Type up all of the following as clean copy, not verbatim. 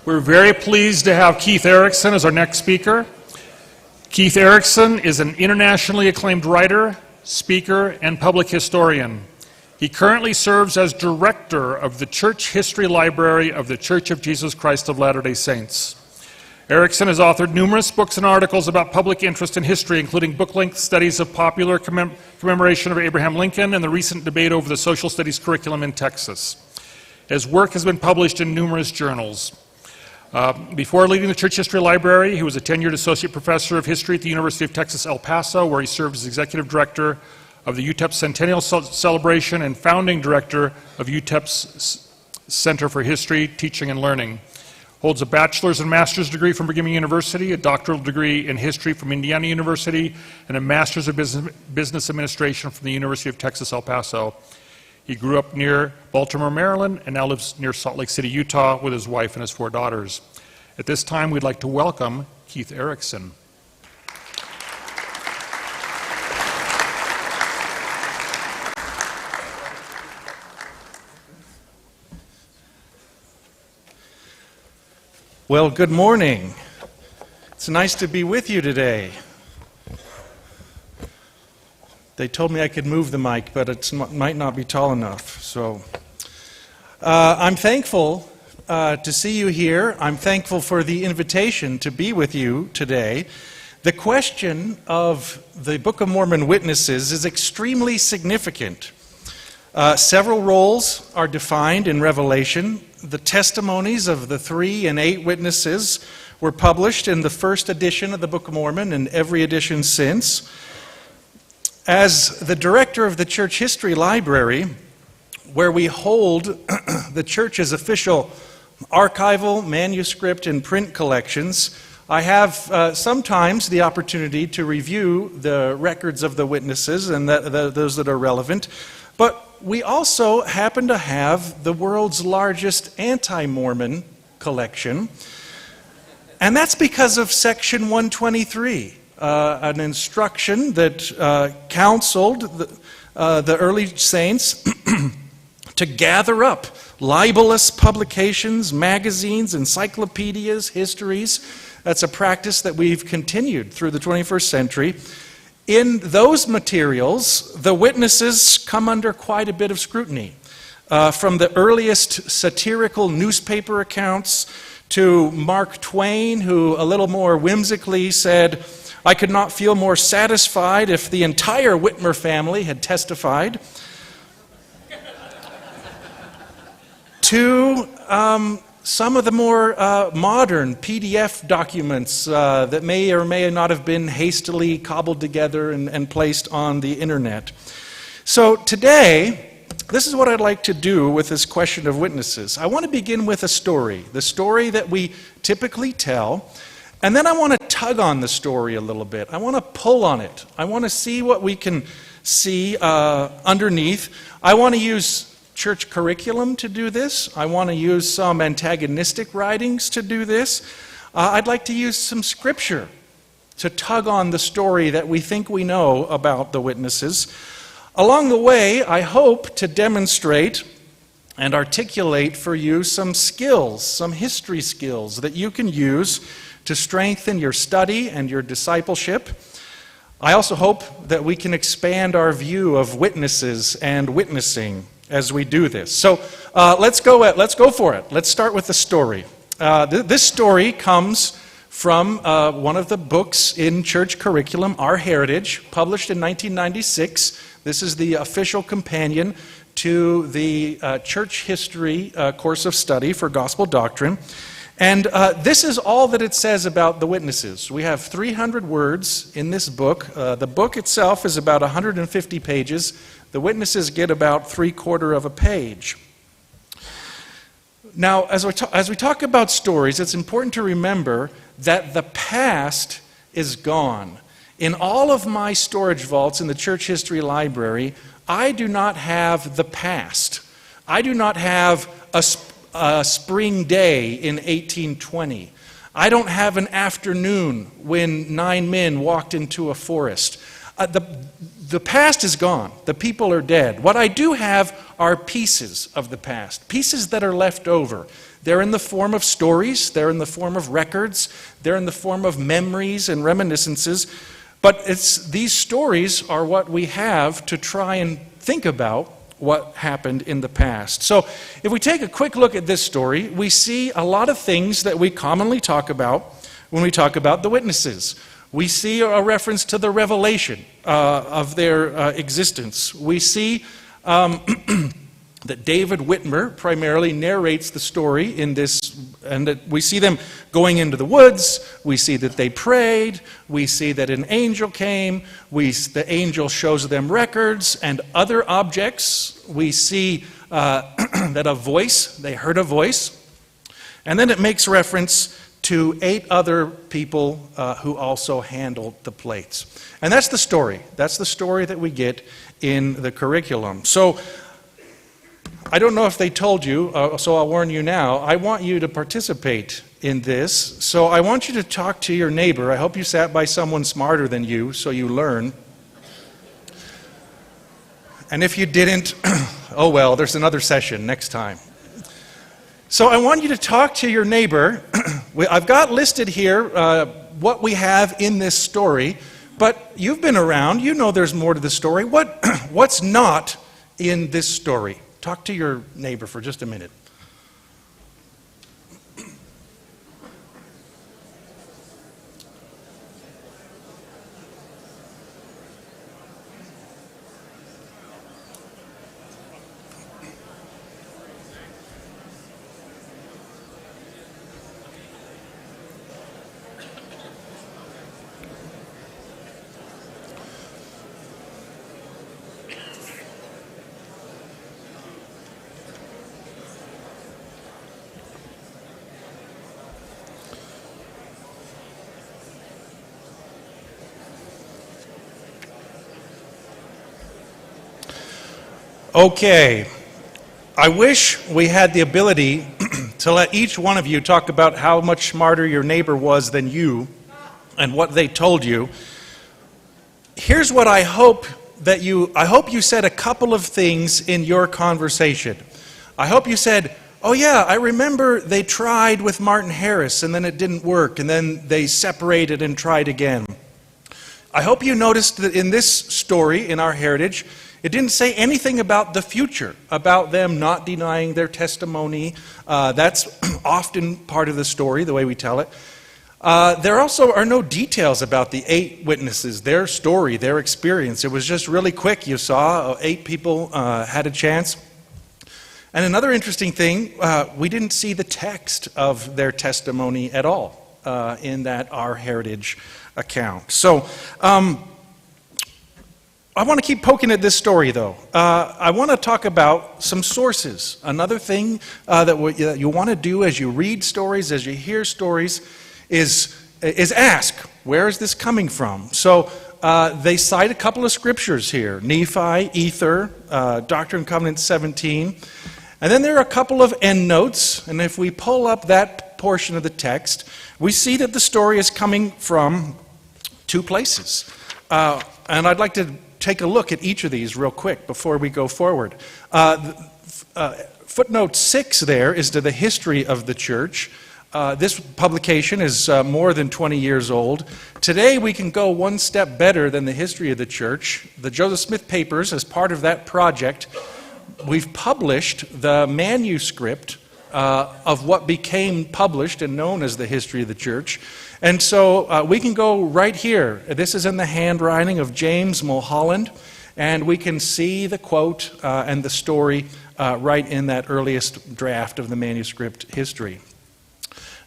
We're very pleased to have Keith Erekson as our next speaker. Keith Erekson is an internationally acclaimed writer, speaker, and public historian. He currently serves as director of the Church History Library of the Church of Jesus Christ of Latter-day Saints. Erekson has authored numerous books and articles about public interest in history, including book-length studies of popular commemoration of Abraham Lincoln and the recent debate over the social studies curriculum in Texas. His work has been published in numerous journals. Before leading the Church History Library, he was a tenured associate professor of history at the University of Texas, El Paso, where he served as executive director of the UTEP Centennial Celebration and founding director of UTEP's Center for History, Teaching, and Learning. Holds a bachelor's and master's degree from Brigham Young University, a doctoral degree in history from Indiana University, and a master's of business administration from the University of Texas, El Paso. He grew up near Baltimore, Maryland, and now lives near Salt Lake City, Utah, with his wife and his 4 daughters. At this time, we'd like to welcome Keith Erekson. Well, good morning. It's nice to be with you today. They told me I could move the mic, but it might not be tall enough. So I'm thankful to see you here. I'm thankful for the invitation to be with you today. The question of the Book of Mormon witnesses is extremely significant. Several roles are defined in Revelation. The testimonies of the 3 and 8 witnesses were published in the first edition of the Book of Mormon and every edition since. As the director of the Church History Library, where we hold the church's official archival, manuscript, and print collections, I have sometimes the opportunity to review the records of the witnesses and those that are relevant. But we also happen to have the world's largest anti-Mormon collection, and that's because of Section 123. An instruction that counseled the early saints to gather up libelous publications, magazines, encyclopedias, histories. That's a practice that we've continued through the 21st century. In those materials, the witnesses come under quite a bit of scrutiny. From the earliest satirical newspaper accounts to Mark Twain, who a little more whimsically said, "I could not feel more satisfied if the entire Whitmer family had testified," to some of the more modern PDF documents that may or may not have been hastily cobbled together and placed on the internet. So today, this is what I'd like to do with this question of witnesses. I want to begin with a story, the story that we typically tell. And then I want to tug on the story a little bit. I want to pull on it. I want to see what we can see underneath. I want to use church curriculum to do this. I want to use some antagonistic writings to do this. I'd like to use some scripture to tug on the story that we think we know about the witnesses. Along the way, I hope to demonstrate and articulate for you some skills, some history skills that you can use to strengthen your study and your discipleship. I also hope that we can expand our view of witnesses and witnessing as we do this. So let's go for it. Let's start with the story. This story comes from one of the books in church curriculum, Our Heritage, published in 1996. This is the official companion to the church history course of study for gospel doctrine. And this is all that it says about the witnesses. We have 300 words in this book. The book itself is about 150 pages. The witnesses get about 3/4 of a page. Now, as we talk about stories, it's important to remember that the past is gone. In all of my storage vaults in the Church History Library, I do not have the past. I do not have a spring day in 1820. I don't have an afternoon when 9 men walked into a forest. The past is gone. The people are dead. What I do have are pieces of the past, pieces that are left over. They're in the form of stories. They're in the form of records. They're in the form of memories and reminiscences. But these stories are what we have to try and think about what happened in the past. So if we take a quick look at this story, we see a lot of things that we commonly talk about when we talk about the witnesses. We see a reference to the revelation of their existence. We see that David Whitmer primarily narrates the story in this, and that we see them going into the woods. We see that they prayed. We see that an angel came. The angel shows them records and other objects. We see that they heard a voice. And then it makes reference to 8 other people who also handled the plates. And that's the story. That's the story that we get in the curriculum. So I don't know if they told you, so I'll warn you now. I want you to participate in this. So I want you to talk to your neighbor. I hope you sat by someone smarter than you, so you learn. And if you didn't, oh well, there's another session next time. So I want you to talk to your neighbor. I've got listed here what we have in this story, but you've been around. You know there's more to the story. What's not in this story? Talk to your neighbor for just a minute. Okay, I wish we had the ability to let each one of you talk about how much smarter your neighbor was than you and what they told you. Here's what I hope you said a couple of things in your conversation. I hope you said, oh yeah, I remember they tried with Martin Harris and then it didn't work and then they separated and tried again. I hope you noticed that in this story, in our heritage, it didn't say anything about the future, about them not denying their testimony. That's often part of the story, the way we tell it. There also are no details about the 8 witnesses, their story, their experience. It was just really quick. You saw 8 people had a chance. And another interesting thing, we didn't see the text of their testimony at all in that Our Heritage account. So, I want to keep poking at this story, though. I want to talk about some sources. Another thing that you want to do as you read stories, as you hear stories, is ask, where is this coming from? So they cite a couple of scriptures here, Nephi, Ether, Doctrine and Covenants 17. And then there are a couple of endnotes, and if we pull up that portion of the text, we see that the story is coming from 2 places. And I'd like to take a look at each of these real quick before we go forward. Footnote 6 there is to the history of the church. This publication is more than 20 years old. Today we can go one step better than the history of the church. The Joseph Smith Papers, as part of that project, we've published the manuscript of what became published and known as the history of the church. And so we can go right here. This is in the handwriting of James Mulholland, and we can see the quote and the story right in that earliest draft of the manuscript history.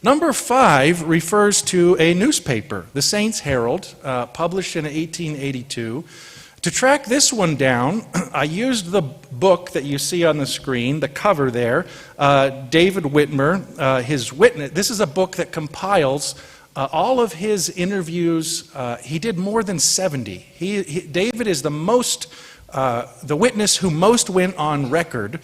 Number 5 refers to a newspaper, the Saints Herald, published in 1882. To track this one down, I used the book that you see on the screen, the cover there, David Whitmer, his witness. This is a book that compiles all of his interviews. He did more than 70. David is the witness who most went on record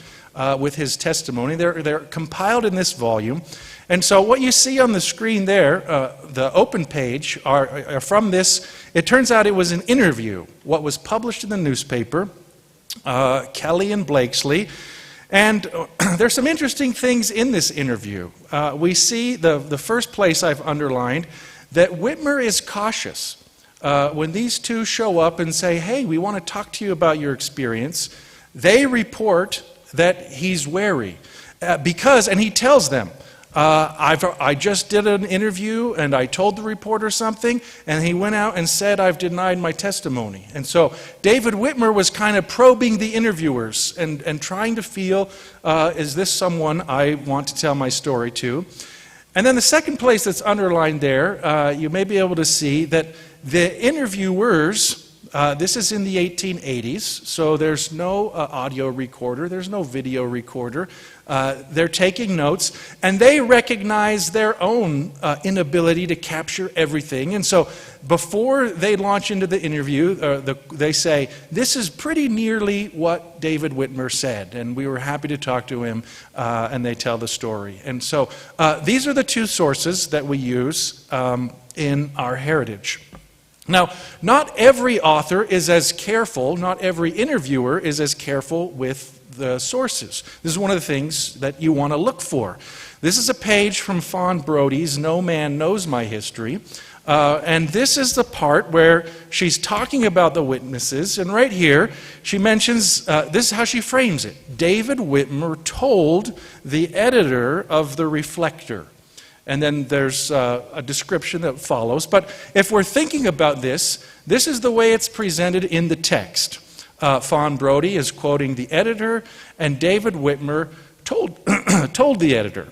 with his testimony. They're compiled in this volume. And so what you see on the screen there, the open page, are from this. It turns out it was an interview, what was published in the newspaper, Kelly and Blakesley. And there's some interesting things in this interview. We see the first place I've underlined that Whitmer is cautious. When these two show up and say, hey, we want to talk to you about your experience, they report that he's wary. And he tells them, I just did an interview and I told the reporter something and he went out and said I've denied my testimony. And so David Whitmer was kind of probing the interviewers and trying to feel, is this someone I want to tell my story to? And then the second place that's underlined there, you may be able to see that the interviewers, this is in the 1880s, so there's no audio recorder, there's no video recorder. They're taking notes, and they recognize their own inability to capture everything. And so before they launch into the interview, they say, this is pretty nearly what David Whitmer said, and we were happy to talk to him, and they tell the story. And so these are the two sources that we use in our heritage. Now, not every author is as careful, not every interviewer is as careful with the sources. This is one of the things that you want to look for. This is a page from Fawn Brody's No Man Knows My History, and this is the part where she's talking about the witnesses, and right here she mentions, this is how she frames it. David Whitmer told the editor of the Reflector. And then there's a description that follows. But if we're thinking about this, this is the way it's presented in the text. Fawn Brody is quoting the editor, and David Whitmer told the editor.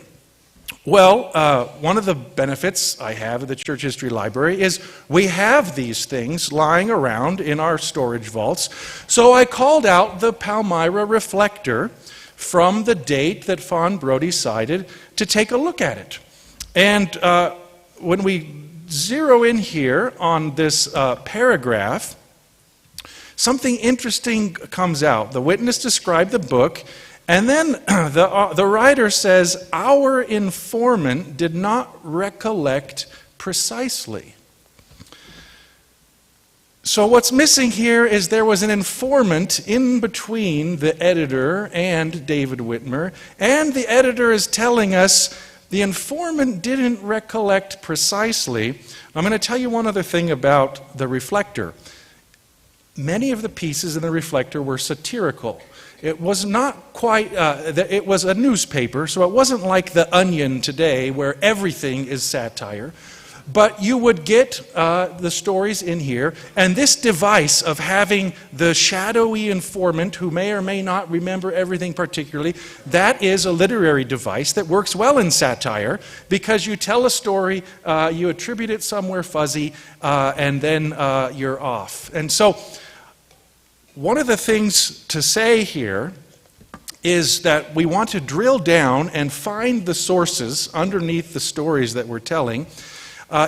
Well, one of the benefits I have of the Church History Library is we have these things lying around in our storage vaults. So I called out the Palmyra Reflector from the date that Fawn Brody cited to take a look at it. And when we zero in here on this paragraph, something interesting comes out. The witness described the book, and then the writer says, our informant did not recollect precisely. So what's missing here is there was an informant in between the editor and David Whitmer, and the editor is telling us the informant didn't recollect precisely. I'm going to tell you one other thing about the Reflector. Many of the pieces in the Reflector were satirical. It was not quite, it was a newspaper, so it wasn't like The Onion today where everything is satire. But you would get the stories in here, and this device of having the shadowy informant who may or may not remember everything particularly, that is a literary device that works well in satire because you tell a story, you attribute it somewhere fuzzy, and then you're off. And so one of the things to say here is that we want to drill down and find the sources underneath the stories that we're telling.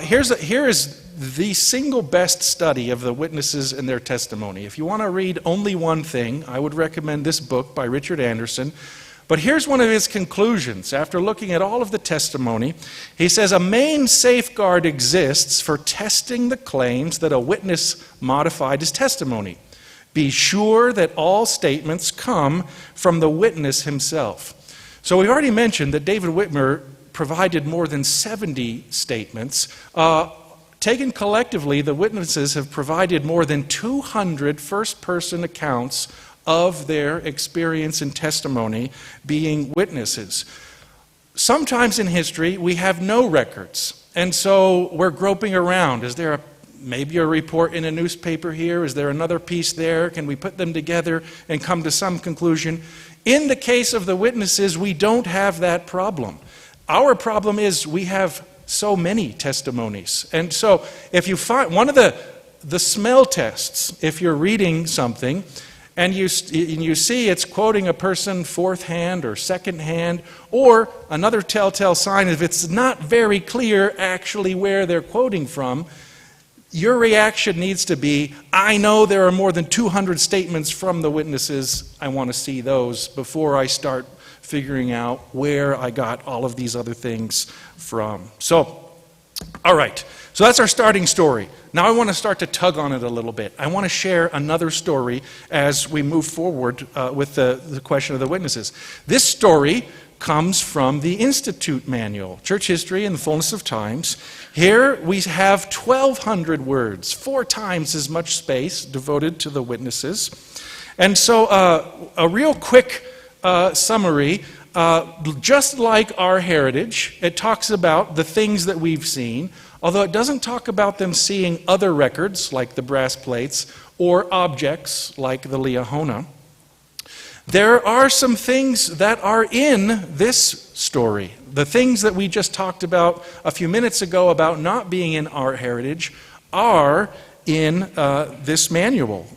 Here is the single best study of the witnesses and their testimony. If you want to read only one thing, I would recommend this book by Richard Anderson. But here's one of his conclusions. After looking at all of the testimony, he says, a main safeguard exists for testing the claims that a witness modified his testimony. Be sure that all statements come from the witness himself. So we've already mentioned that David Whitmer provided more than 70 statements. Taken collectively, the witnesses have provided more than 200 first-person accounts of their experience and testimony being witnesses. Sometimes in history, we have no records, and so we're groping around. Is there maybe a report in a newspaper here? Is there another piece there? Can we put them together and come to some conclusion? In the case of the witnesses, we don't have that problem. Our problem is we have so many testimonies. And so if you find one of the smell tests, if you're reading something and you see it's quoting a person fourth hand or second hand, or another telltale sign if it's not very clear actually where they're quoting from, your reaction needs to be, I know there are more than 200 statements from the witnesses. I want to see those before I start figuring out where I got all of these other things from. So, all right. So that's our starting story. Now I want to start to tug on it a little bit. I want to share another story as we move forward with the question of the witnesses. This story comes from the Institute Manual, Church History in the Fullness of Times. Here we have 1,200 words, 4 times as much space devoted to the witnesses. And so a real quick summary, just like our heritage, it talks about the things that we've seen, although it doesn't talk about them seeing other records like the brass plates or objects like the Liahona. There are some things that are in this story. The things that we just talked about a few minutes ago about not being in our heritage are in this manual.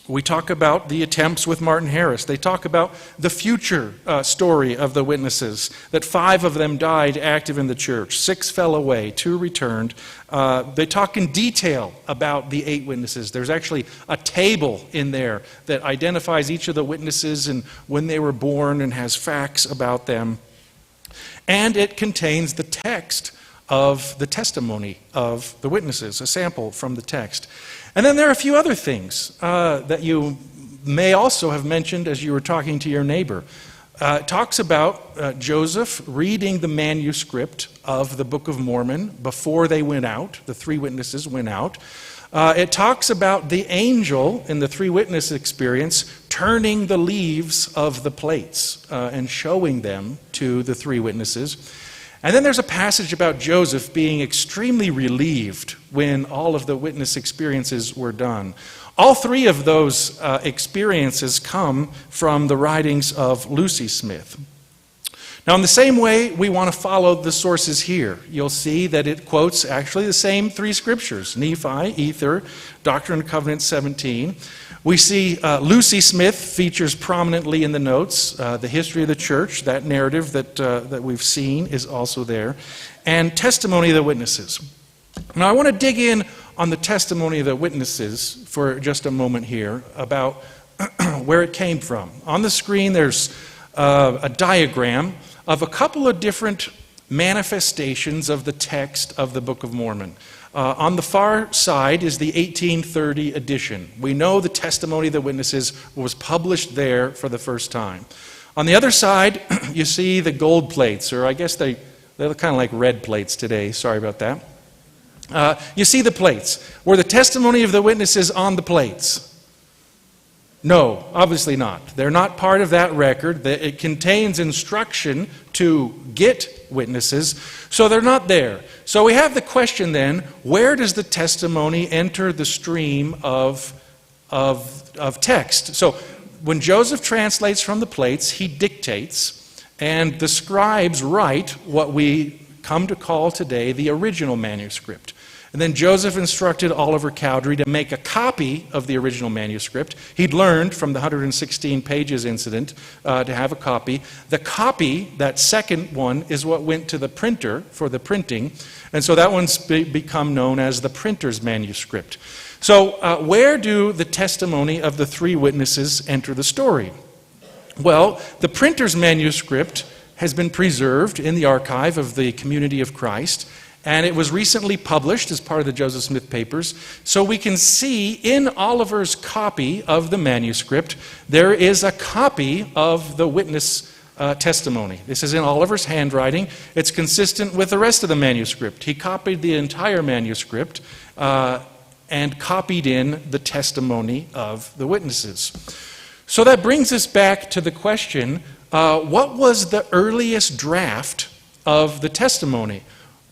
We talk about the attempts with Martin Harris. They talk about the future story of the witnesses, that 5 of them died active in the church, 6 fell away, 2 returned. They talk in detail about the 8 witnesses. There's actually a table in there that identifies each of the witnesses and when they were born and has facts about them. And it contains the text of the testimony of the witnesses, a sample from the text. And then there are a few other things that you may also have mentioned as you were talking to your neighbor. It talks about Joseph reading the manuscript of the Book of Mormon before they went out. The 3 witnesses went out. It talks about the angel in the 3 witness experience turning the leaves of the plates and showing them to the 3 witnesses. And then there's a passage about Joseph being extremely relieved when all of the witness experiences were done. All 3 of those experiences come from the writings of Lucy Smith. Now, in the same way, we want to follow the sources here. You'll see that it quotes actually the same 3 scriptures, Nephi, Ether, Doctrine and Covenants 17. We see Lucy Smith features prominently in the notes. The history of the church, that narrative that we've seen is also there. And testimony of the witnesses. Now I want to dig in on the testimony of the witnesses for just a moment here about where it came from. On the screen there's a diagram of a couple of different manifestations of the text of the Book of Mormon. On the far side is the 1830 edition. We know the testimony of the witnesses was published there for the first time. On the other side, you see the gold plates, or I guess they're kind of like red plates today. Sorry about that. You see the plates. Were the testimony of the witnesses on the plates? No, obviously not. They're not part of that record. It contains instruction to get witnesses, so they're not there. So we have the question then, where does the testimony enter the stream of text? So when Joseph translates from the plates, he dictates, and the scribes write what we come to call today the original manuscript. And then Joseph instructed Oliver Cowdery to make a copy of the original manuscript. He'd learned from the 116 pages incident to have a copy. The copy, that second one, is what went to the printer for the printing. And so that one's become known as the printer's manuscript. So where do the testimony of the 3 witnesses enter the story? Well, the printer's manuscript has been preserved in the archive of the Community of Christ. And it was recently published as part of the Joseph Smith papers. So we can see in Oliver's copy of the manuscript, there is a copy of the witness testimony. This is in Oliver's handwriting. It's consistent with the rest of the manuscript. He copied the entire manuscript and copied in the testimony of the witnesses. So that brings us back to the question, what was the earliest draft of the testimony?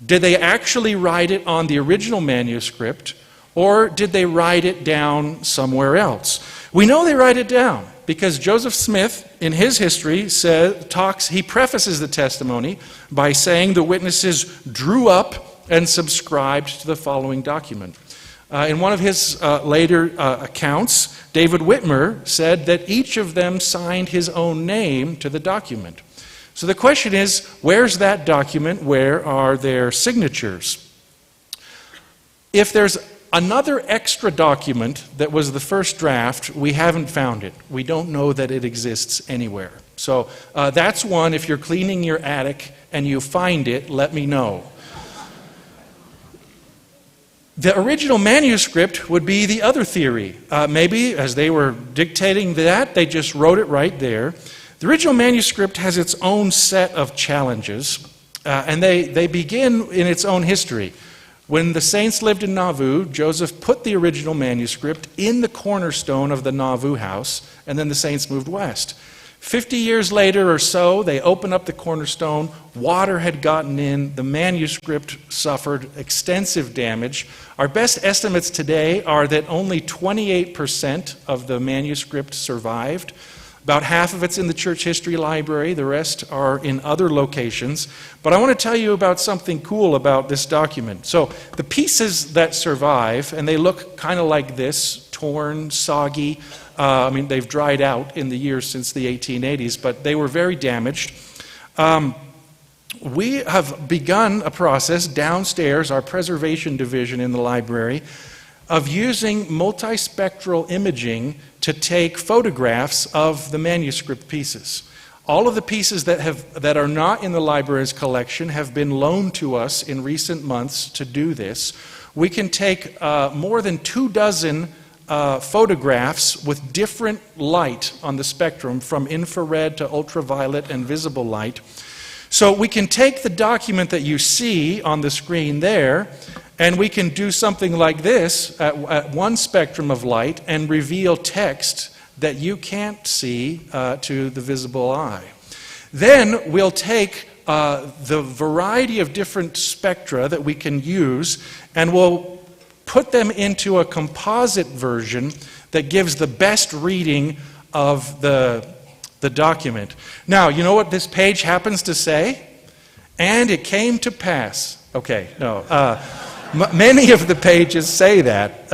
Did they actually write it on the original manuscript, or did they write it down somewhere else? We know they write it down because Joseph Smith, in his history, he prefaces the testimony by saying the witnesses drew up and subscribed to the following document. In one of his later accounts, David Whitmer said that each of them signed his own name to the document. So the question is, where's that document? Where are their signatures? If there's another extra document that was the first draft, we haven't found it. We don't know that it exists anywhere. So that's one. If you're cleaning your attic and you find it, let me know. The original manuscript would be the other theory. Maybe as they were dictating that, they just wrote it right there. The original manuscript has its own set of challenges, and they begin in its own history. When the saints lived in Nauvoo, Joseph put the original manuscript in the cornerstone of the Nauvoo house, and then the saints moved west. 50 years later or so, they opened up the cornerstone. Water had gotten in. The manuscript suffered extensive damage. Our best estimates today are that only 28% of the manuscript survived. About half of it's in the Church History Library. The rest are in other locations. But I want to tell you about something cool about this document. So the pieces that survive, and they look kind of like this, torn, soggy. They've dried out in the years since the 1880s, but they were very damaged. We have begun a process downstairs, our preservation division in the library, of using multispectral imaging to take photographs of the manuscript pieces. All of the pieces that are not in the library's collection have been loaned to us in recent months to do this. We can take more than 24 photographs with different light on the spectrum, from infrared to ultraviolet and visible light. So we can take the document that you see on the screen there, and we can do something like this at one spectrum of light and reveal text that you can't see to the visible eye. Then we'll take the variety of different spectra that we can use, and we'll put them into a composite version that gives the best reading of the document. Now, you know what this page happens to say? And it came to pass. Okay, no. Many of the pages say that.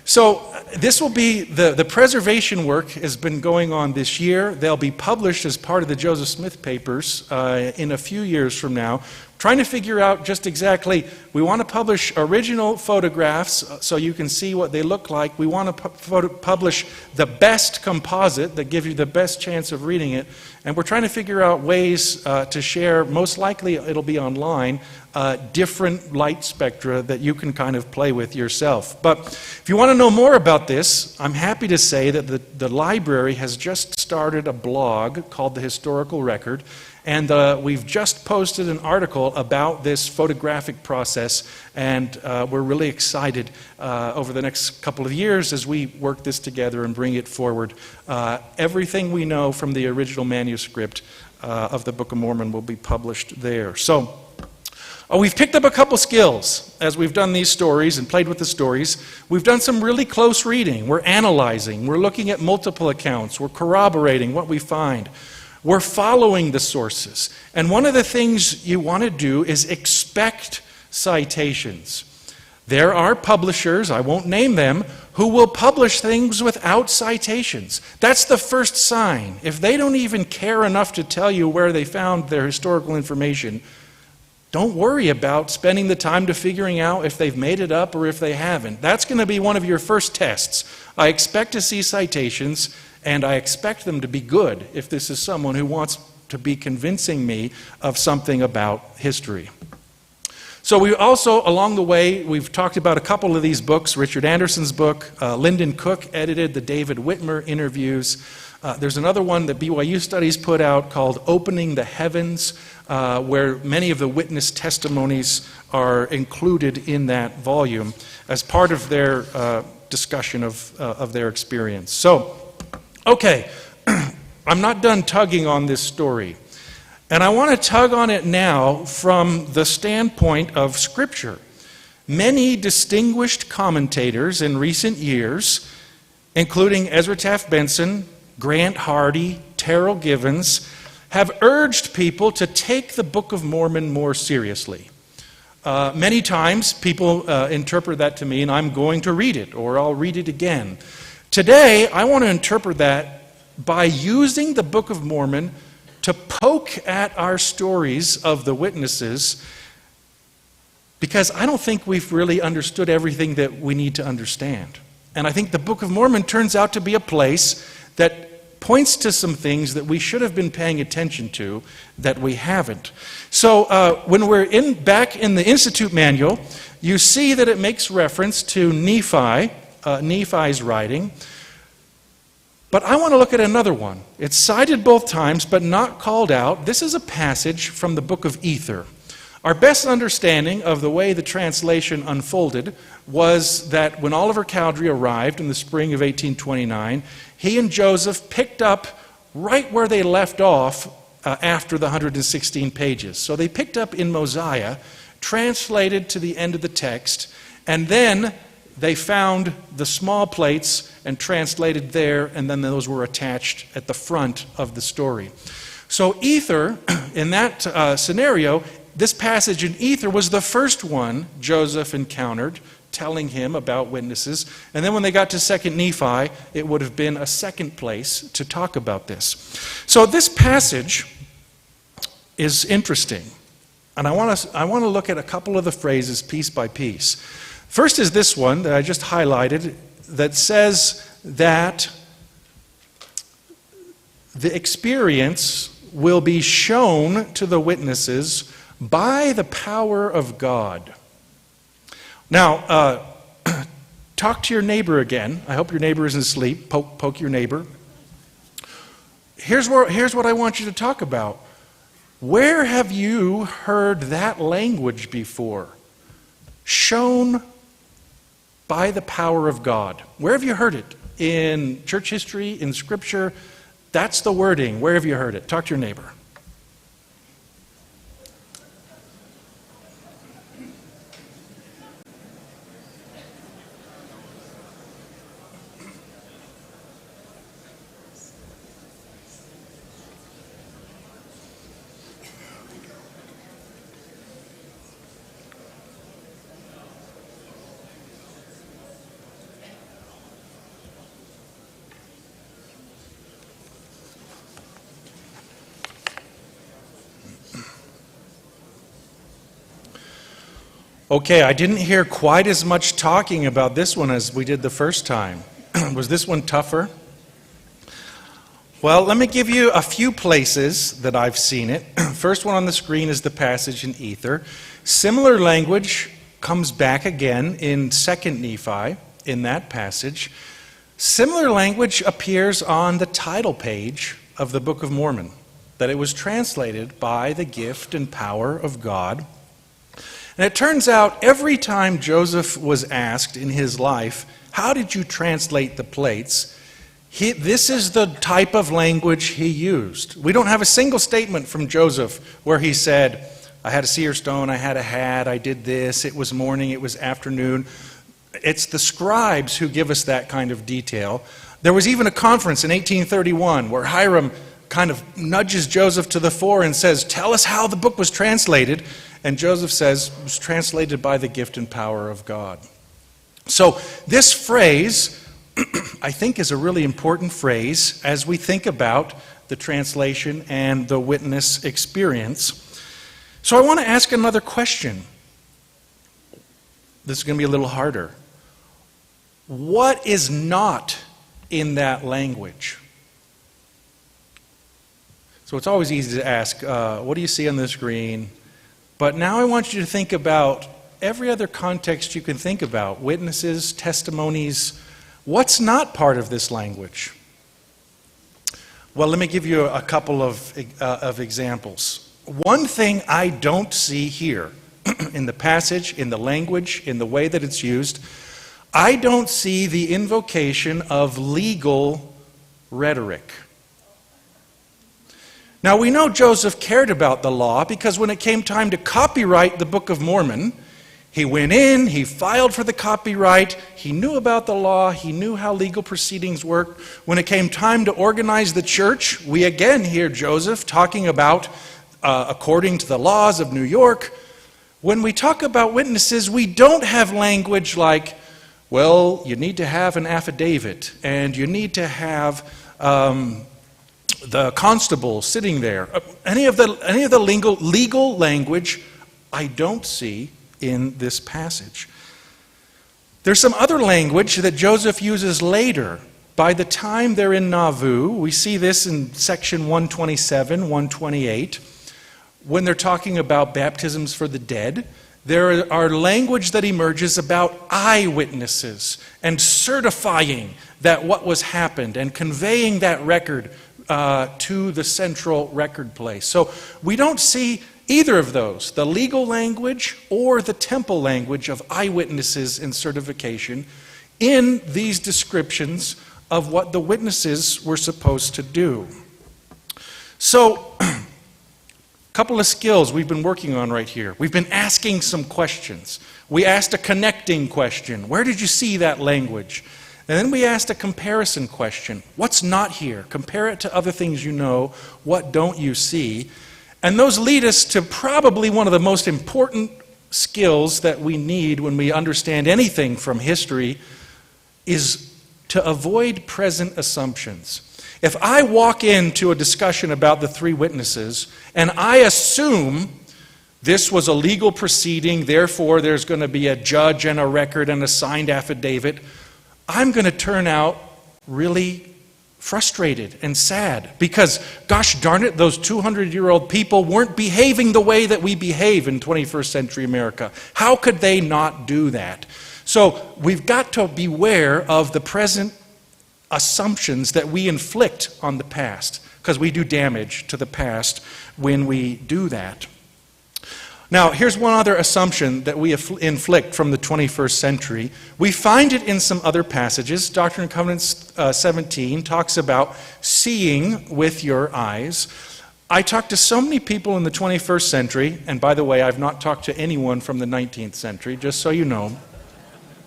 So this will be, the preservation work has been going on this year. They'll be published as part of the Joseph Smith papers in a few years from now. Trying to figure out just exactly, we want to publish original photographs so you can see what they look like. We want to publish the best composite that gives you the best chance of reading it. And we're trying to figure out ways to share, most likely it'll be online, different light spectra that you can kind of play with yourself. But if you want to know more about this, I'm happy to say that the library has just started a blog called The Historical Record. And we've just posted an article about this photographic process, and we're really excited over the next couple of years as we work this together and bring it forward. Everything we know from the original manuscript of the Book of Mormon will be published there. So we've picked up a couple skills as we've done these stories and played with the stories. We've done some really close reading. We're analyzing. We're looking at multiple accounts. We're corroborating what we find. We're following the sources. And one of the things you want to do is expect citations. There are publishers, I won't name them, who will publish things without citations. That's the first sign. If they don't even care enough to tell you where they found their historical information, don't worry about spending the time to figuring out if they've made it up or if they haven't. That's going to be one of your first tests. I expect to see citations, and I expect them to be good if this is someone who wants to be convincing me of something about history. So we also, along the way, we've talked about a couple of these books. Richard Anderson's book, Lyndon Cook edited the David Whitmer interviews. There's another one that BYU Studies put out called Opening the Heavens, where many of the witness testimonies are included in that volume as part of their discussion of their experience. So, okay, I'm not done tugging on this story. And I want to tug on it now from the standpoint of Scripture. Many distinguished commentators in recent years, including Ezra Taft Benson, Grant Hardy, Terrell Givens, have urged people to take the Book of Mormon more seriously. Many times people interpret that to mean I'm going to read it or I'll read it again. Today, I want to interpret that by using the Book of Mormon to poke at our stories of the witnesses because I don't think we've really understood everything that we need to understand. And I think the Book of Mormon turns out to be a place that points to some things that we should have been paying attention to that we haven't. So when we're back in the Institute Manual, you see that it makes reference to Nephi's writing. But I want to look at another one. It's cited both times, but not called out. This is a passage from the book of Ether. Our best understanding of the way the translation unfolded was that when Oliver Cowdery arrived in the spring of 1829, he and Joseph picked up right where they left off after the 116 pages. So they picked up in Mosiah, translated to the end of the text, and then they found the small plates and translated there, and then those were attached at the front of the story. So Ether, in that scenario, this passage in Ether was the first one Joseph encountered, telling him about witnesses. And then when they got to 2nd Nephi, it would have been a second place to talk about this. So this passage is interesting. And I want to look at a couple of the phrases piece by piece. First is this one that I just highlighted that says that the experience will be shown to the witnesses by the power of God. Now, talk to your neighbor again. I hope your neighbor isn't asleep. Poke your neighbor. Here's what I want you to talk about. Where have you heard that language before? Shown by the power of God. Where have you heard it? In church history, in Scripture? That's the wording. Where have you heard it? Talk to your neighbor. Okay, I didn't hear quite as much talking about this one as we did the first time. Was this one tougher? Well, let me give you a few places that I've seen it. First one on the screen is the passage in Ether. Similar language comes back again in 2nd Nephi in that passage. Similar language appears on the title page of the Book of Mormon, that it was translated by the gift and power of God. And it turns out every time Joseph was asked in his life, how did you translate the plates? This is the type of language he used. We don't have a single statement from Joseph where he said, I had a seer stone, I had a hat, I did this, it was morning, it was afternoon. It's the scribes who give us that kind of detail. There was even a conference in 1831 where Hiram kind of nudges Joseph to the fore and says, tell us how the book was translated. And Joseph says, it was translated by the gift and power of God. So this phrase, I think, is a really important phrase as we think about the translation and the witness experience. So I want to ask another question. This is going to be a little harder. What is not in that language? So it's always easy to ask, what do you see on the screen? But now I want you to think about every other context you can think about. Witnesses, testimonies. What's not part of this language? Well, let me give you a couple of examples. One thing I don't see here in the passage, in the language, in the way that it's used, I don't see the invocation of legal rhetoric. Now, we know Joseph cared about the law because when it came time to copyright the Book of Mormon, he went in, he filed for the copyright, he knew about the law, he knew how legal proceedings worked. When it came time to organize the church, we again hear Joseph talking about according to the laws of New York. When we talk about witnesses, we don't have language like, well, you need to have an affidavit, and you need to have the constable sitting there. Any of the legal language I don't see in this passage. There's some other language that Joseph uses later. By the time they're in Nauvoo, we see this in section 127, 128, when they're talking about baptisms for the dead. There are language that emerges about eyewitnesses and certifying that what was happened and conveying that record to the central record place. So we don't see either of those, the legal language or the temple language of eyewitnesses and certification, in these descriptions of what the witnesses were supposed to do. So, a couple of skills we've been working on right here. We've been asking some questions. We asked a connecting question. Where did you see that language? And then we asked a comparison question. What's not here? Compare it to other things you know. What don't you see? And those lead us to probably one of the most important skills that we need when we understand anything from history, is to avoid present assumptions. If I walk into a discussion about the three witnesses and I assume this was a legal proceeding, therefore there's going to be a judge and a record and a signed affidavit, I'm going to turn out really frustrated and sad because, gosh darn it, those 200-year-old people weren't behaving the way that we behave in 21st century America. How could they not do that? So we've got to beware of the present assumptions that we inflict on the past, because we do damage to the past when we do that. Now, here's one other assumption that we inflict from the 21st century. We find it in some other passages. Doctrine and Covenants 17 talks about seeing with your eyes. I talked to so many people in the 21st century, and by the way, I've not talked to anyone from the 19th century, just so you know.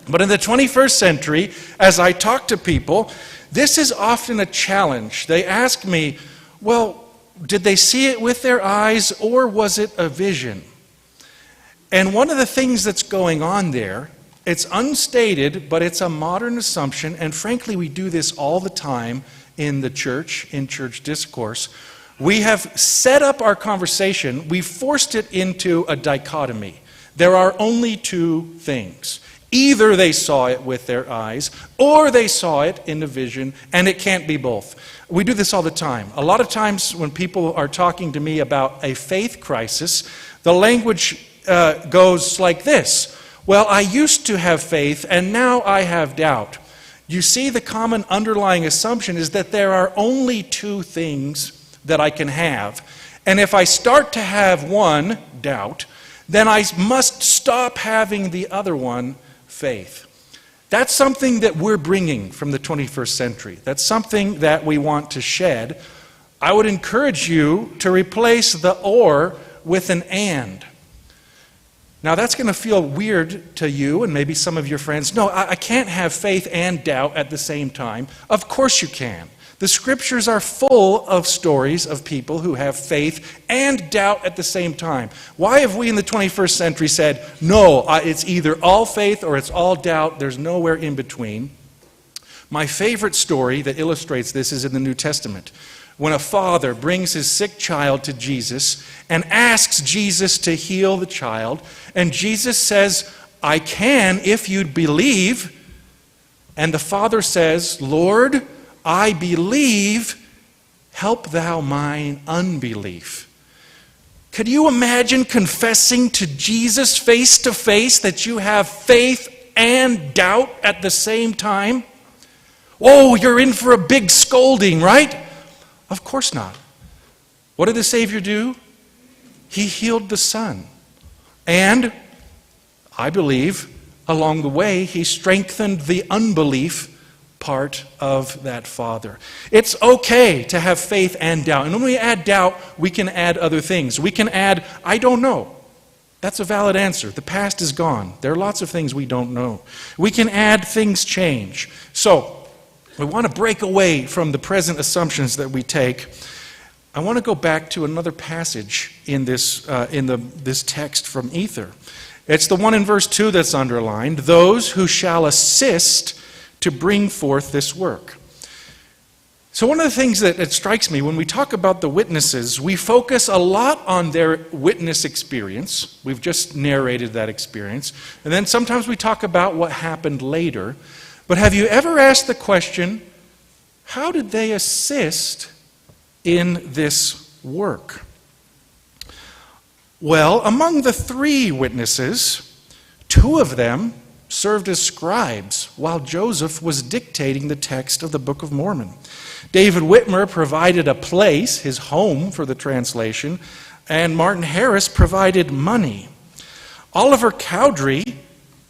But in the 21st century, as I talk to people, this is often a challenge. They ask me, well, did they see it with their eyes or was it a vision? And one of the things that's going on there, it's unstated, but it's a modern assumption, and frankly, we do this all the time in the church, in church discourse. We have set up our conversation, we forced it into a dichotomy. There are only two things. Either they saw it with their eyes, or they saw it in a vision, and it can't be both. We do this all the time. A lot of times when people are talking to me about a faith crisis, the language goes like this. Well, I used to have faith, and now I have doubt. You see, the common underlying assumption is that there are only two things that I can have. And if I start to have one, doubt, then I must stop having the other one, faith. That's something that we're bringing from the 21st century. That's something that we want to shed. I would encourage you to replace the or with an and. Now that's going to feel weird to you and maybe some of your friends. No, I can't have faith and doubt at the same time. Of course you can. The scriptures are full of stories of people who have faith and doubt at the same time. Why have we in the 21st century said, no, it's either all faith or it's all doubt, there's nowhere in between? My favorite story that illustrates this is in the New Testament, when a father brings his sick child to Jesus and asks Jesus to heal the child, and Jesus says, I can if you'd believe, and the father says, Lord, I believe, help thou mine unbelief. Could you imagine confessing to Jesus face to face that you have faith and doubt at the same time? Oh, you're in for a big scolding, right? Of course not. What did the Savior do? He healed the son. And, I believe, along the way, he strengthened the unbelief part of that father. It's okay to have faith and doubt. And when we add doubt, we can add other things. We can add, I don't know. That's a valid answer. The past is gone. There are lots of things we don't know. We can add things change. So, we want to break away from the present assumptions that we take. I want to go back to another passage in this text from Ether. It's the one in verse 2 that's underlined. Those who shall assist to bring forth this work. So one of the things that strikes me when we talk about the witnesses, we focus a lot on their witness experience. We've just narrated that experience. And then sometimes we talk about what happened later. But have you ever asked the question, how did they assist in this work? Well, among the 3 witnesses, 2 of them served as scribes while Joseph was dictating the text of the Book of Mormon. David Whitmer provided a place, his home, for the translation, and Martin Harris provided money. Oliver Cowdery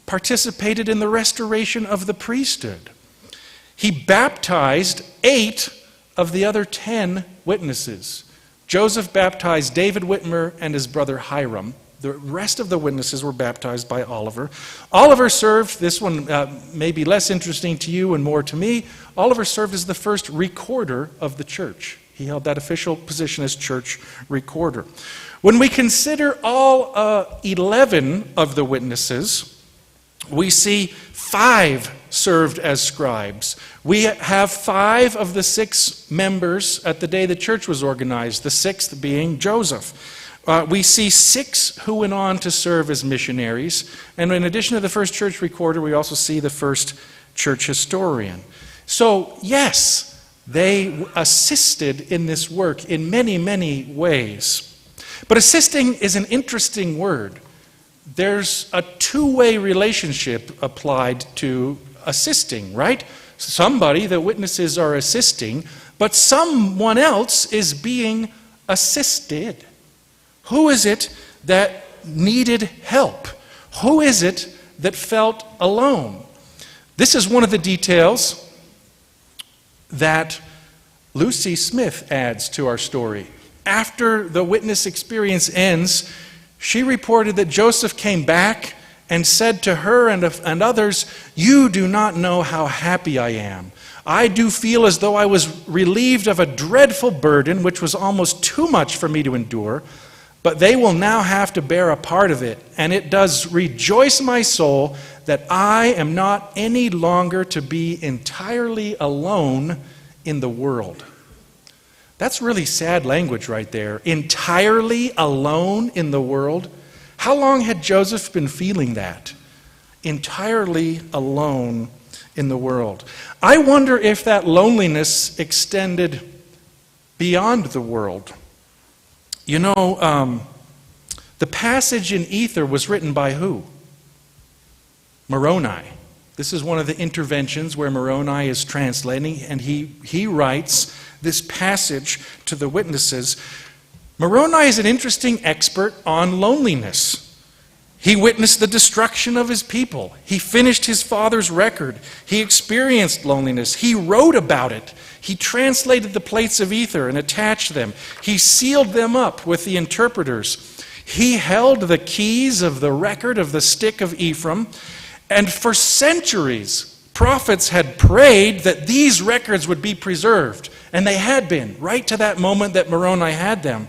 participated in the restoration of the priesthood. He baptized 8 of the other 10 witnesses. Joseph baptized David Whitmer and his brother Hiram. The rest of the witnesses were baptized by Oliver. Oliver served, this one may be less interesting to you and more to me, Oliver served as the first recorder of the church. He held that official position as church recorder. When we consider all 11 of the witnesses, we see 5 served as scribes. We have 5 of the 6 members at the day the church was organized, the 6th being Joseph. We see 6 who went on to serve as missionaries. And in addition to the first church recorder, we also see the first church historian. So, yes, they assisted in this work in many, many ways. But assisting is an interesting word. There's a 2-way relationship applied to assisting, right? Somebody, the witnesses are assisting, but someone else is being assisted. Who is it that needed help? Who is it that felt alone? This is one of the details that Lucy Smith adds to our story. After the witness experience ends, she reported that Joseph came back and said to her and others, "You do not know how happy I am. I do feel as though I was relieved of a dreadful burden, which was almost too much for me to endure. But they will now have to bear a part of it, and it does rejoice my soul that I am not any longer to be entirely alone in the world." That's really sad language right there. Entirely alone in the world. How long had Joseph been feeling that? Entirely alone in the world. I wonder if that loneliness extended beyond the world. You know, the passage in Ether was written by who? Moroni. This is one of the interventions where Moroni is translating, and he writes this passage to the witnesses. Moroni is an interesting expert on loneliness. He witnessed the destruction of his people. He finished his father's record. He experienced loneliness. He wrote about it. He translated the plates of ether and attached them. He sealed them up with the interpreters. He held the keys of the record of the stick of Ephraim. And for centuries, prophets had prayed that these records would be preserved. And they had been, right to that moment that Moroni had them.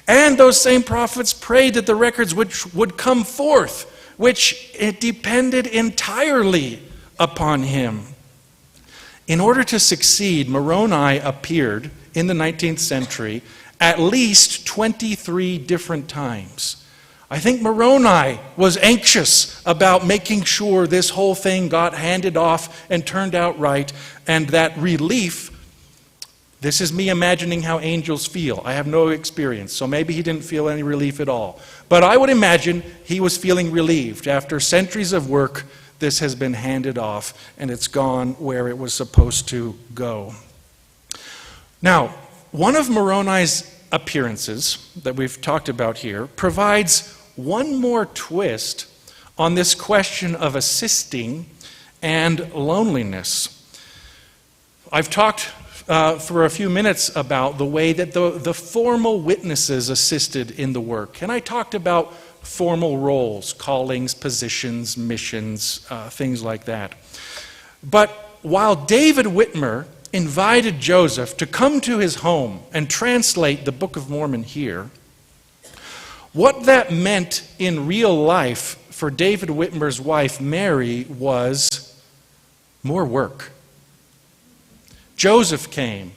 And those same prophets prayed that the records which would come forth, which it depended entirely upon him. In order to succeed, Moroni appeared in the 19th century at least 23 different times. I think Moroni was anxious about making sure this whole thing got handed off and turned out right, and that relief. This is me imagining how angels feel. I have no experience, so maybe he didn't feel any relief at all. But I would imagine he was feeling relieved. After centuries of work, this has been handed off, and it's gone where it was supposed to go. Now, one of Moroni's appearances that we've talked about here provides one more twist on this question of assisting and loneliness. I've talked for a few minutes about the way that the formal witnesses assisted in the work. And I talked about formal roles, callings, positions, missions, things like that. But while David Whitmer invited Joseph to come to his home and translate the Book of Mormon here, what that meant in real life for David Whitmer's wife, Mary, was more work. Joseph came,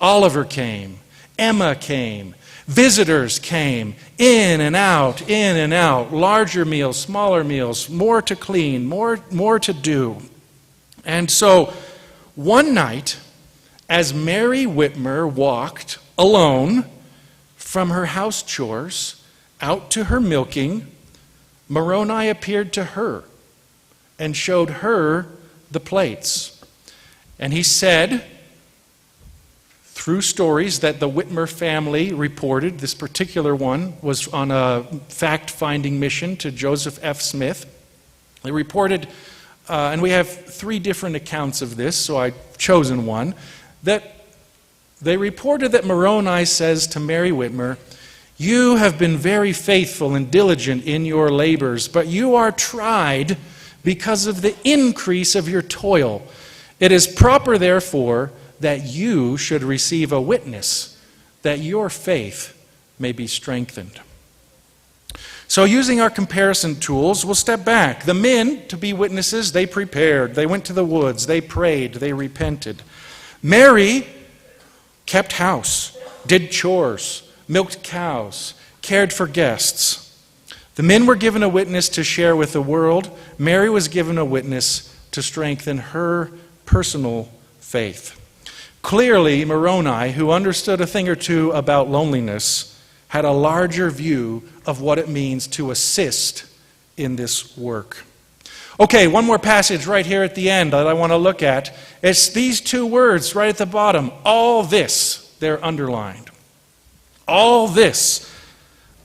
Oliver came. Emma came. Visitors came. In and out, in and out. Larger meals, smaller meals, more to clean, more to do. And so one night, as Mary Whitmer walked alone from her house chores out to her milking, Moroni appeared to her and showed her the plates. And he said, through stories that the Whitmer family reported, this particular one was on a fact-finding mission to Joseph F. Smith. They reported, and we have 3 different accounts of this, so I've chosen one, that they reported that Moroni says to Mary Whitmer, "You have been very faithful and diligent in your labors, but you are tried because of the increase of your toil. It is proper, therefore, that you should receive a witness, that your faith may be strengthened." So using our comparison tools, we'll step back. The men, to be witnesses, they prepared. They went to the woods. They prayed. They repented. Mary kept house, did chores, milked cows, cared for guests. The men were given a witness to share with the world. Mary was given a witness to strengthen her personal faith. Clearly, Moroni, who understood a thing or two about loneliness, had a larger view of what it means to assist in this work. Okay, one more passage right here at the end that I want to look at. It's these 2 words right at the bottom. All this, they're underlined. All this,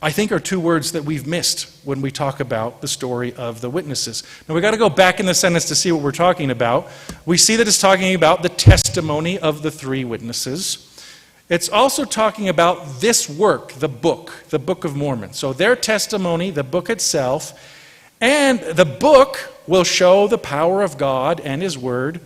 I think, are 2 words that we've missed when we talk about the story of the witnesses. Now, we've got to go back in the sentence to see what we're talking about. We see that it's talking about the testimony of the 3 witnesses. It's also talking about this work, the book of Mormon. So their testimony, the book itself, and the book will show the power of God and His Word.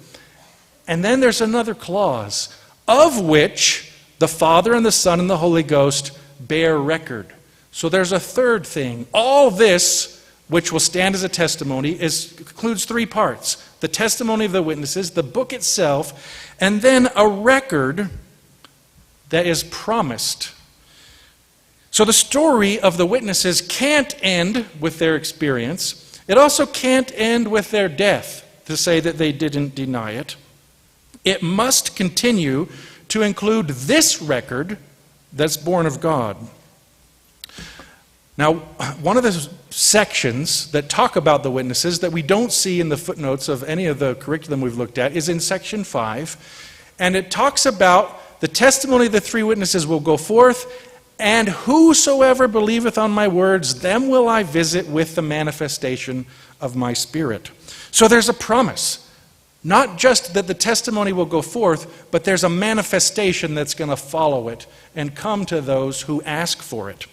And then there's another clause, of which the Father and the Son and the Holy Ghost bear record. So there's a third thing. All this, which will stand as a testimony, includes 3 parts. The testimony of the witnesses, the book itself, and then a record that is promised. So the story of the witnesses can't end with their experience. It also can't end with their death, to say that they didn't deny it. It must continue to include this record that's born of God. Now, one of the sections that talk about the witnesses that we don't see in the footnotes of any of the curriculum we've looked at is in section 5, and it talks about the testimony of the 3 witnesses will go forth, and whosoever believeth on my words, them will I visit with the manifestation of my Spirit. So there's a promise. Not just that the testimony will go forth, but there's a manifestation that's going to follow it and come to those who ask for it.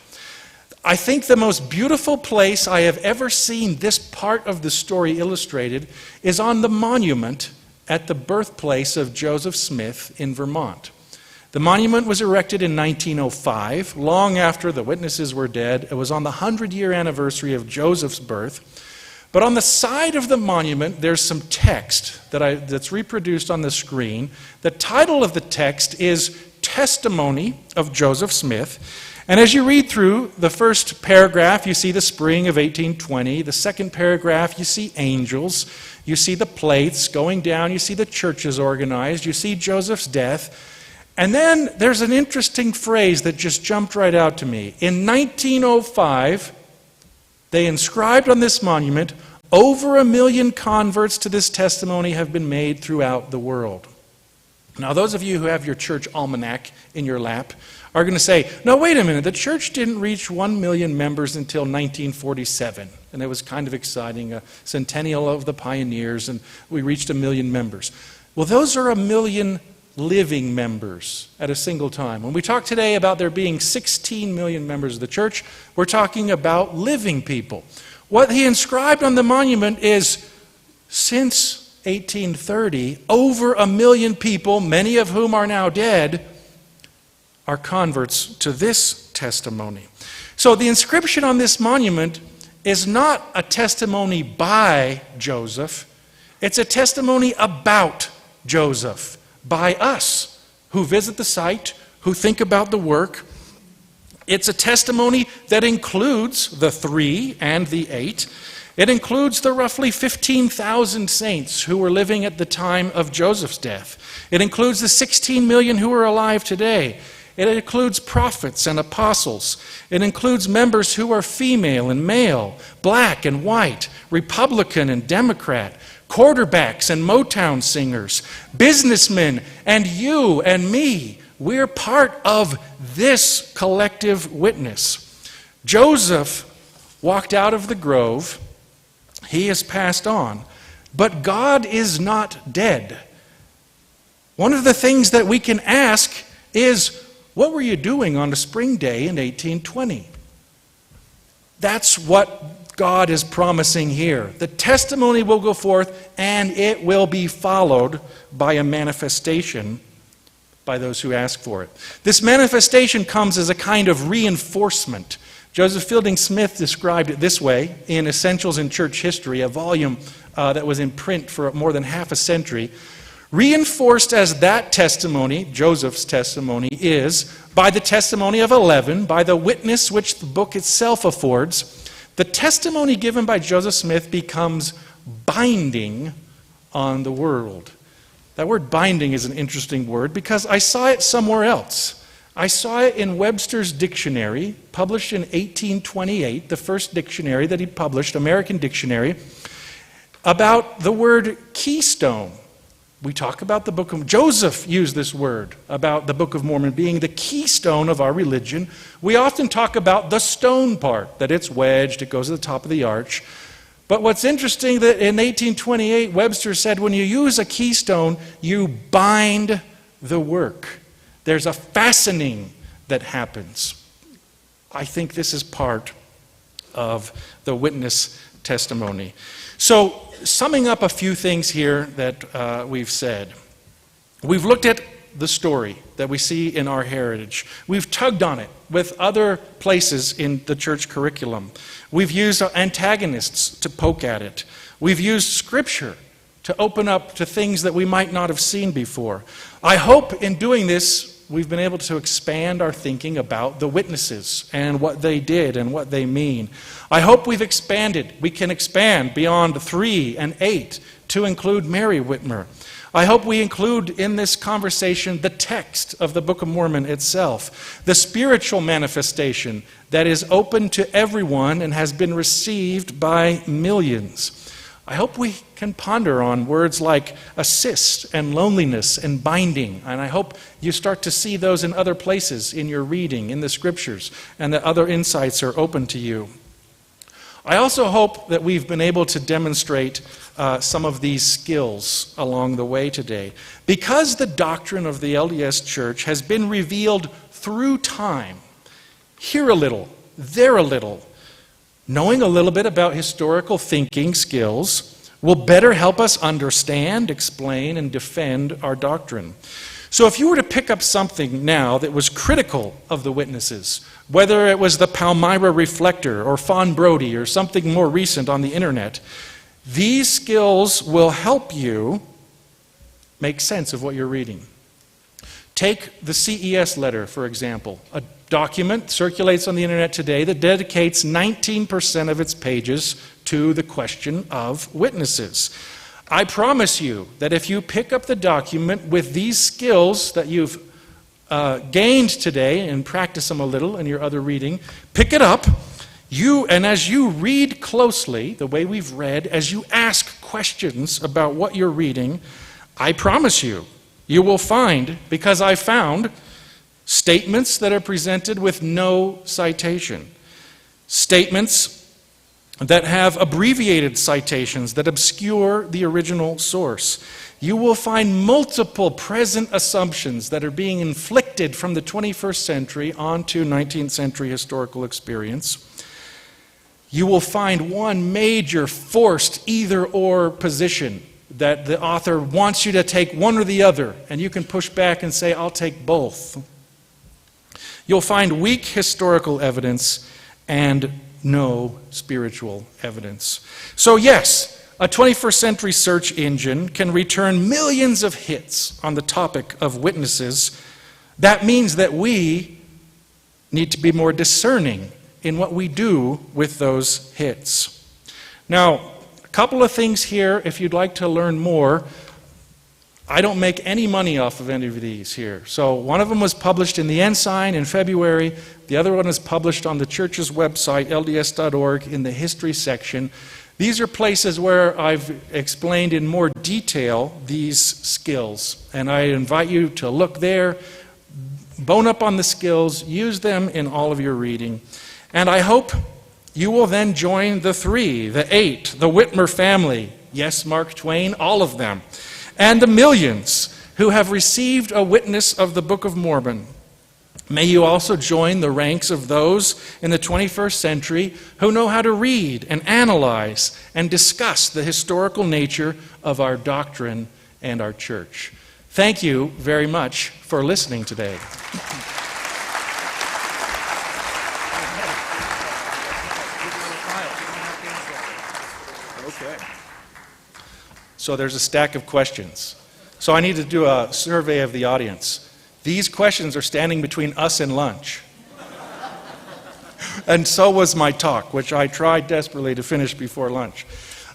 I think the most beautiful place I have ever seen this part of the story illustrated is on the monument at the birthplace of Joseph Smith in Vermont. The monument was erected in 1905, long after the witnesses were dead. It was on the 100-year anniversary of Joseph's birth. But on the side of the monument, there's some text that's reproduced on the screen. The title of the text is Testimony of Joseph Smith. And as you read through the first paragraph, you see the spring of 1820. The second paragraph, you see angels. You see the plates going down. You see the churches organized. You see Joseph's death. And then there's an interesting phrase that just jumped right out to me. In 1905, they inscribed on this monument, over 1 million converts to this testimony have been made throughout the world. Now, those of you who have your church almanac in your lap are going to say, no, wait a minute, the church didn't reach 1 million members until 1947. And it was kind of exciting, a centennial of the pioneers, and we reached 1 million members. Well, those are 1 million living members at a single time. When we talk today about there being 16 million members of the church, we're talking about living people. What he inscribed on the monument is, since 1830, over 1 million people, many of whom are now dead, are converts to this testimony. So the inscription on this monument is not a testimony by Joseph, it's a testimony about Joseph, by us, who visit the site, who think about the work. It's a testimony that includes the 3 and the 8. It includes the roughly 15,000 saints who were living at the time of Joseph's death. It includes the 16 million who are alive today. It includes prophets and apostles. It includes members who are female and male, black and white, Republican and Democrat, quarterbacks and Motown singers, businessmen, and you and me. We're part of this collective witness. Joseph walked out of the grove. He has passed on. But God is not dead. One of the things that we can ask is, what were you doing on a spring day in 1820? That's what God is promising here. The testimony will go forth, and it will be followed by a manifestation by those who ask for it. This manifestation comes as a kind of reinforcement. Joseph Fielding Smith described it this way in Essentials in Church History, a volume that was in print for more than half a century. Reinforced as that testimony, Joseph's testimony, is by the testimony of 11, by the witness which the book itself affords, the testimony given by Joseph Smith becomes binding on the world. That word binding is an interesting word because I saw it somewhere else. I saw it in Webster's dictionary, published in 1828, the first dictionary that he published, American Dictionary, about the word keystone. We talk about the book of Joseph used this word about the Book of Mormon being the keystone of our religion. We often talk about the stone part, that it's wedged, it goes to the top of the arch. But what's interesting that in 1828, Webster said when you use a keystone, you bind the work. There's a fastening that happens. I think this is part of the witness testimony. So, summing up a few things here that we've said. We've looked at the story that we see in our heritage. We've tugged on it with other places in the church curriculum. We've used antagonists to poke at it. We've used Scripture to open up to things that we might not have seen before. I hope in doing this, we've been able to expand our thinking about the witnesses and what they did and what they mean. I hope we've expanded. We can expand beyond 3 and 8 to include Mary Whitmer. I hope we include in this conversation the text of the Book of Mormon itself, the spiritual manifestation that is open to everyone and has been received by millions. I hope we can ponder on words like assist and loneliness and binding, and I hope you start to see those in other places in your reading, in the Scriptures, and that other insights are open to you. I also hope that we've been able to demonstrate some of these skills along the way today. Because the doctrine of the LDS Church has been revealed through time, here a little, there a little, knowing a little bit about historical thinking skills will better help us understand, explain, and defend our doctrine. So if you were to pick up something now that was critical of the witnesses, whether it was the Palmyra Reflector or Fawn Brody or something more recent on the internet, these skills will help you make sense of what you're reading. Take the CES letter, for example. A document circulates on the internet today that dedicates 19% of its pages to the question of witnesses. I promise you that if you pick up the document with these skills that you've gained today and practice them a little in your other reading, pick it up, and as you read closely, the way we've read, as you ask questions about what you're reading, I promise you, you will find, because I found, statements that are presented with no citation. Statements that have abbreviated citations that obscure the original source. You will find multiple present assumptions that are being inflicted from the 21st century onto 19th century historical experience. You will find one major forced either-or position that the author wants you to take one or the other, and you can push back and say, I'll take both. You'll find weak historical evidence and no spiritual evidence. So yes, A 21st century search engine can return millions of hits on the topic of witnesses. That means that we need to be more discerning in what we do with those hits. Now, a couple of things here, if you'd like to learn more. I don't make any money off of any of these here. So one of them was published in the Ensign in February. The other one is published on the church's website, lds.org, in the history section. These are places where I've explained in more detail these skills. And I invite you to look there, bone up on the skills, use them in all of your reading. And I hope you will then join the 3, the 8, the Whitmer family. Yes, Mark Twain, all of them. And the millions who have received a witness of the Book of Mormon. May you also join the ranks of those in the 21st century who know how to read and analyze and discuss the historical nature of our doctrine and our church. Thank you very much for listening today. So there's a stack of questions. So I need to do a survey of the audience. These questions are standing between us and lunch. And so was my talk, which I tried desperately to finish before lunch.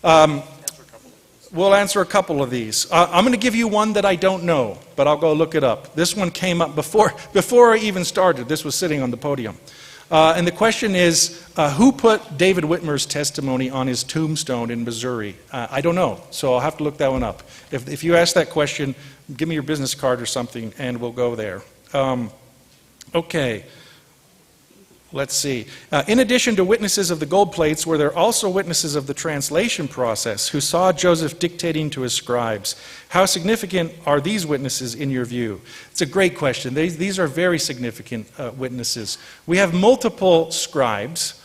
We'll answer a couple of these. I'm going to give you one that I don't know, but I'll go look it up. This one came up before I even started. This was sitting on the podium. And the question is, who put David Whitmer's testimony on his tombstone in Missouri? I don't know, so I'll have to look that one up. If you ask that question, give me your business card or something, and we'll go there. Okay, let's see. In addition to witnesses of the gold plates, were there also witnesses of the translation process who saw Joseph dictating to his scribes? How significant are these witnesses in your view? It's a great question. These are very significant witnesses. We have multiple scribes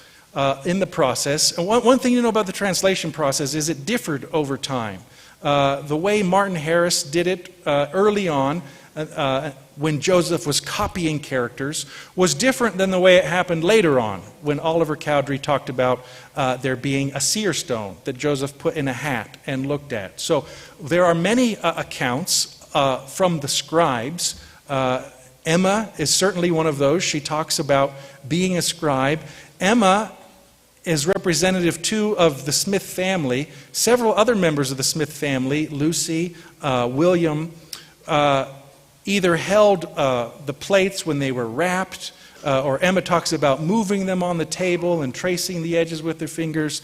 in the process. And one thing you know about the translation process is it differed over time. The way Martin Harris did it early on, when Joseph was copying characters, was different than the way it happened later on, when Oliver Cowdery talked about there being a seer stone that Joseph put in a hat and looked at. So there are many accounts from the scribes. Emma is certainly one of those. She talks about being a scribe. Emma is representative too of the Smith family. Several other members of the Smith family, Lucy, William, either held the plates when they were wrapped, or Emma talks about moving them on the table and tracing the edges with their fingers.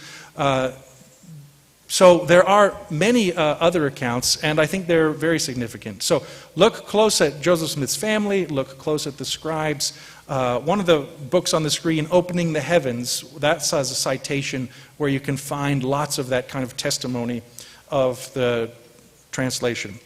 So there are many other accounts, and I think they're very significant. So look close at Joseph Smith's family, look close at the scribes. One of the books on the screen, Opening the Heavens, that has a citation where you can find lots of that kind of testimony of the translation.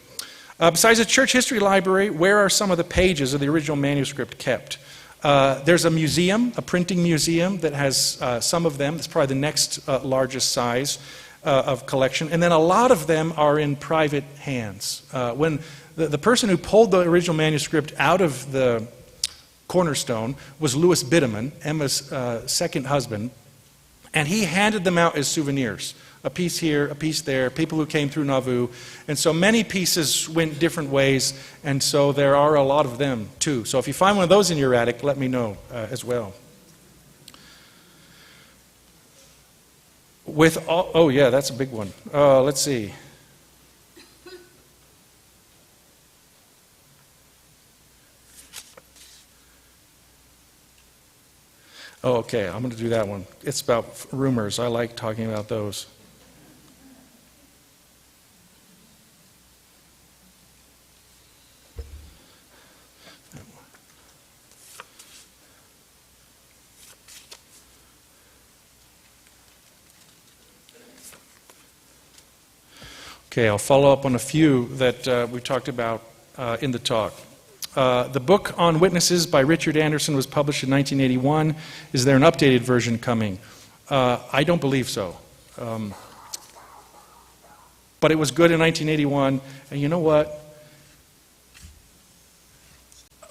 Besides the church history library, where are some of the pages of the original manuscript kept? There's a museum, a printing museum that has some of them. It's probably the next largest size of collection. And then a lot of them are in private hands. When the person who pulled the original manuscript out of the cornerstone was Louis Bideman, Emma's second husband, and he handed them out as souvenirs. A piece here, a piece there, people who came through Nauvoo. And so many pieces went different ways, and so there are a lot of them too. So if you find one of those in your attic, let me know as well. With all, oh yeah, that's a big one. Let's see. Oh, okay, I'm going to do that one. It's about rumors. I like talking about those. Okay, I'll follow up on a few that we talked about in the talk. The book on witnesses by Richard Anderson was published in 1981. Is there an updated version coming? I don't believe so. But it was good in 1981, and you know what?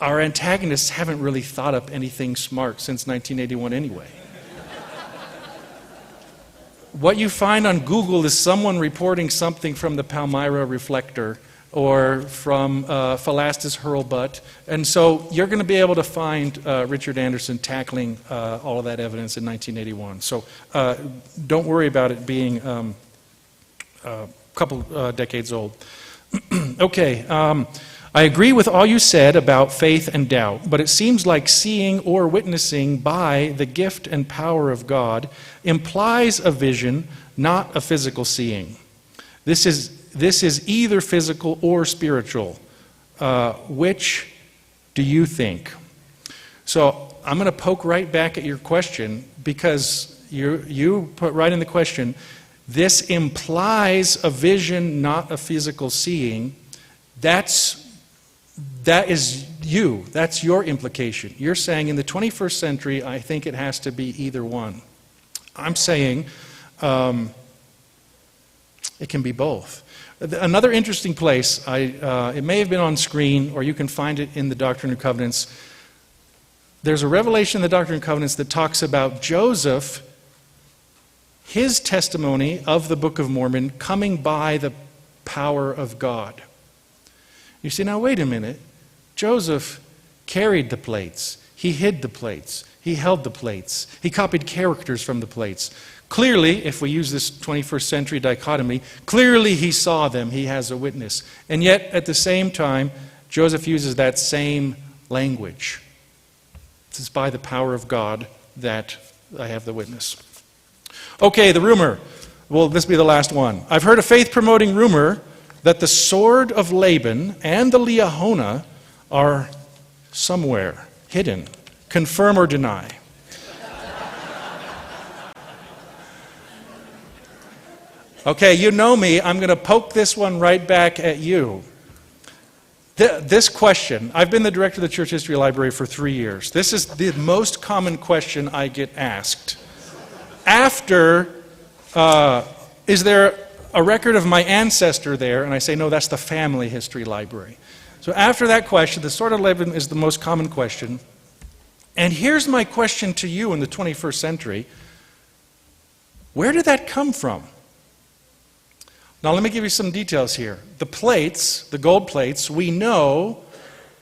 Our antagonists haven't really thought up anything smart since 1981 anyway. what you find on Google is someone reporting something from the Palmyra reflector or from Philastus Hurlbut. And so you're going to be able to find Richard Anderson tackling all of that evidence in 1981. So don't worry about it being a couple decades old. Okay, I agree with all you said about faith and doubt, but it seems like seeing or witnessing by the gift and power of God implies a vision, not a physical seeing. This is either physical or spiritual. Which do you think? So I'm going to poke right back at your question, because you put right in the question, this implies a vision, not a physical seeing. That is you. That's your implication. You're saying in the 21st century, I think it has to be either one. I'm saying it can be both. Another interesting place, it may have been on screen, or you can find it in the Doctrine and Covenants. There's a revelation in the Doctrine and Covenants that talks about Joseph, his testimony of the Book of Mormon coming by the power of God. You see, now wait a minute. Joseph carried the plates. He hid the plates. He held the plates. He copied characters from the plates. Clearly, if we use this 21st century dichotomy, clearly he saw them. He has a witness. And yet, at the same time, Joseph uses that same language. It's by the power of God that I have the witness. Okay, the rumor. Will this be the last one? I've heard a faith-promoting rumor that the sword of Laban and the Liahona are somewhere hidden. Confirm or deny? Okay, you know me. I'm going to poke this one right back at you. This question, I've been the director of the Church History Library for 3 years. This is the most common question I get asked. After, is there a record of my ancestor there? And I say, no, that's the family history library. So after that question, the sword of Laban is the most common question. And here's my question to you in the 21st century. Where did that come from? Now let me give you some details here. The plates, the gold plates, we know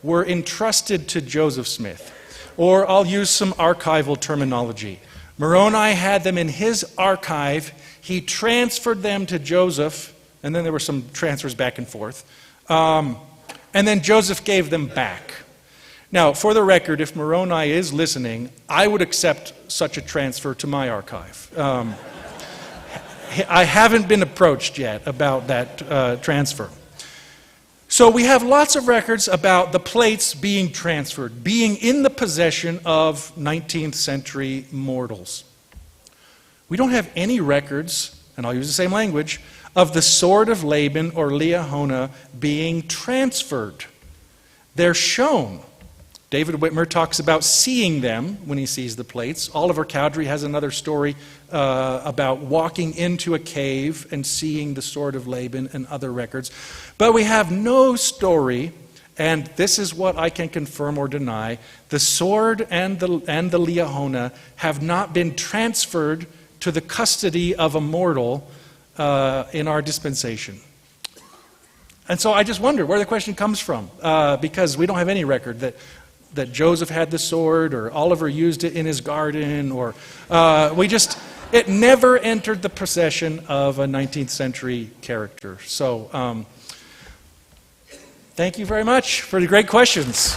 were entrusted to Joseph Smith. Or I'll use some archival terminology. Moroni had them in his archive. He transferred them to Joseph, and then there were some transfers back and forth. And then Joseph gave them back. Now, for the record, if Moroni is listening, I would accept such a transfer to my archive. I haven't been approached yet about that transfer. So we have lots of records about the plates being transferred, being in the possession of 19th century mortals. We don't have any records, and I'll use the same language, of the sword of Laban or Liahona being transferred. They're shown. David Whitmer talks about seeing them when he sees the plates. Oliver Cowdery has another story about walking into a cave and seeing the sword of Laban and other records. But we have no story, and this is what I can confirm or deny. The sword and the Liahona have not been transferred to the custody of a mortal in our dispensation. And so I just wonder where the question comes from, because we don't have any record that Joseph had the sword, or Oliver used it in his garden, or it never entered the possession of a 19th century character. So thank you very much for the great questions.